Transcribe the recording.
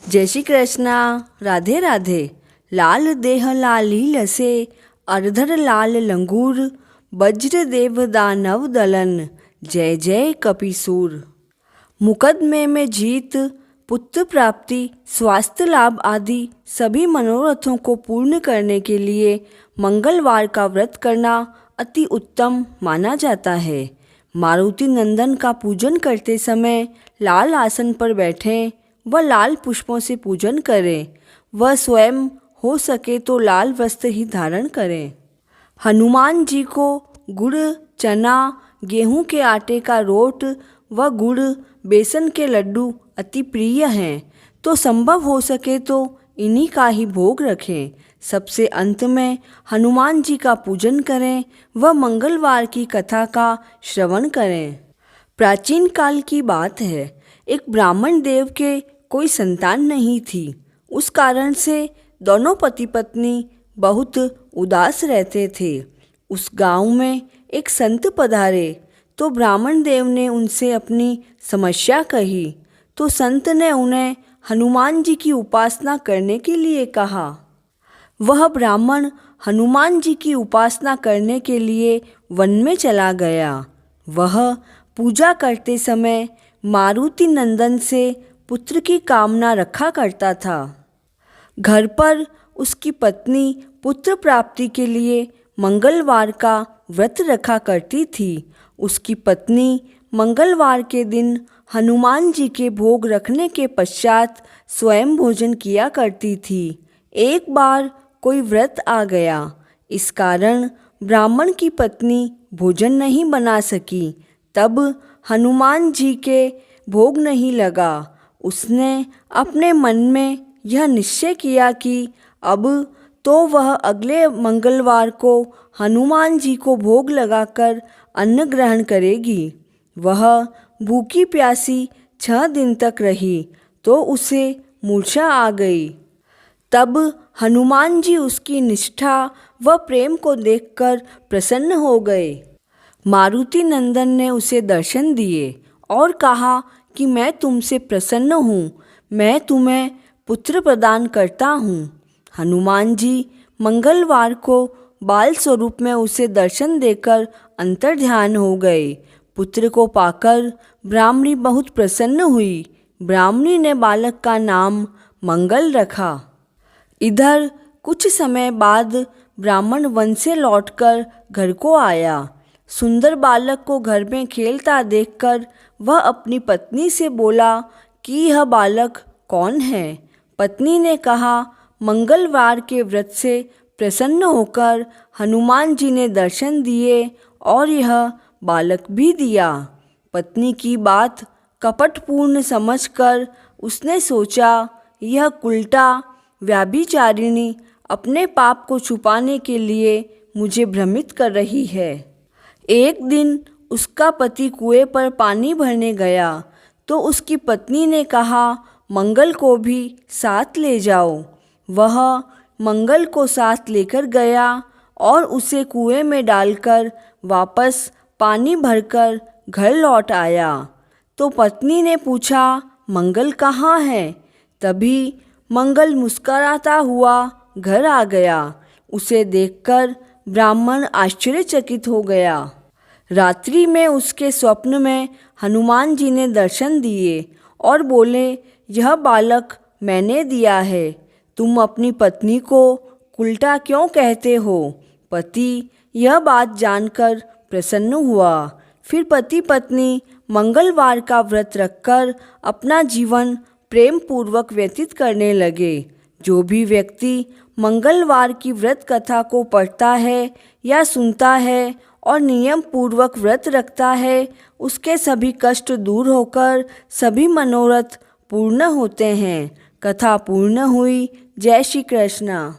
जय श्री कृष्णा। राधे राधे। लाल देह लाली लसे, अरधर लाल लंगूर, वज्र देव दानव दलन, जय जय कपिसूर। मुकदमे में जीत, पुत्र प्राप्ति, स्वास्थ्य लाभ आदि सभी मनोरथों को पूर्ण करने के लिए मंगलवार का व्रत करना अति उत्तम माना जाता है। मारुति नंदन का पूजन करते समय लाल आसन पर बैठें व लाल पुष्पों से पूजन करें। वह स्वयं हो सके तो लाल वस्त्र ही धारण करें। हनुमान जी को गुड़, चना, गेहूं के आटे का रोट व गुड़, बेसन के लड्डू अति प्रिय हैं, तो संभव हो सके तो इन्हीं का ही भोग रखें। सबसे अंत में हनुमान जी का पूजन करें व मंगलवार की कथा का श्रवण करें। प्राचीन काल की बात है, एक ब्राह्मण देव के कोई संतान नहीं थी। उस कारण से दोनों पति पत्नी बहुत उदास रहते थे। उस गांव में एक संत पधारे तो ब्राह्मण देव ने उनसे अपनी समस्या कही, तो संत ने उन्हें हनुमान जी की उपासना करने के लिए कहा। वह ब्राह्मण हनुमान जी की उपासना करने के लिए वन में चला गया। वह पूजा करते समय मारुति नंदन से पुत्र की कामना रखा करता था। घर पर उसकी पत्नी पुत्र प्राप्ति के लिए मंगलवार का व्रत रखा करती थी। उसकी पत्नी मंगलवार के दिन हनुमान जी के भोग रखने के पश्चात स्वयं भोजन किया करती थी। एक बार कोई व्रत आ गया, इस कारण ब्राह्मण की पत्नी भोजन नहीं बना सकी। तब हनुमान जी के भोग नहीं लगा। उसने अपने मन में यह निश्चय किया कि अब तो वह अगले मंगलवार को हनुमान जी को भोग लगाकर अन्न ग्रहण करेगी। वह भूखी प्यासी 6 दिन तक रही तो उसे मूर्छा आ गई। तब हनुमान जी उसकी निष्ठा व प्रेम को देखकर प्रसन्न हो गए। मारुति नंदन ने उसे दर्शन दिए और कहा कि मैं तुमसे प्रसन्न हूँ, मैं तुम्हें पुत्र प्रदान करता हूँ। हनुमान जी मंगलवार को बाल स्वरूप में उसे दर्शन देकर अंतर्ध्यान हो गए। पुत्र को पाकर ब्राह्मणी बहुत प्रसन्न हुई। ब्राह्मणी ने बालक का नाम मंगल रखा। इधर कुछ समय बाद ब्राह्मण वन से लौटकर घर को आया। सुंदर बालक को घर में खेलता देखकर वह अपनी पत्नी से बोला कि यह बालक कौन है। पत्नी ने कहा, मंगलवार के व्रत से प्रसन्न होकर हनुमान जी ने दर्शन दिए और यह बालक भी दिया। पत्नी की बात कपटपूर्ण समझकर उसने सोचा, यह कुलटा व्यभिचारिणी अपने पाप को छुपाने के लिए मुझे भ्रमित कर रही है। एक दिन उसका पति कुएं पर पानी भरने गया तो उसकी पत्नी ने कहा, मंगल को भी साथ ले जाओ। वह मंगल को साथ लेकर गया और उसे कुएं में डालकर वापस पानी भरकर घर लौट आया। तो पत्नी ने पूछा, मंगल कहाँ है? तभी मंगल मुस्कुराता हुआ घर आ गया। उसे देखकर ब्राह्मण आश्चर्यचकित हो गया। रात्रि में उसके स्वप्न में हनुमान जी ने दर्शन दिए और बोले, यह बालक मैंने दिया है, तुम अपनी पत्नी को कुलटा क्यों कहते हो? पति यह बात जानकर प्रसन्न हुआ। फिर पति पत्नी मंगलवार का व्रत रखकर अपना जीवन प्रेम पूर्वक व्यतीत करने लगे। जो भी व्यक्ति मंगलवार की व्रत कथा को पढ़ता है या सुनता है और नियम पूर्वक व्रत रखता है, उसके सभी कष्ट दूर होकर सभी मनोरथ पूर्ण होते हैं। कथा पूर्ण हुई। जय श्री कृष्णा।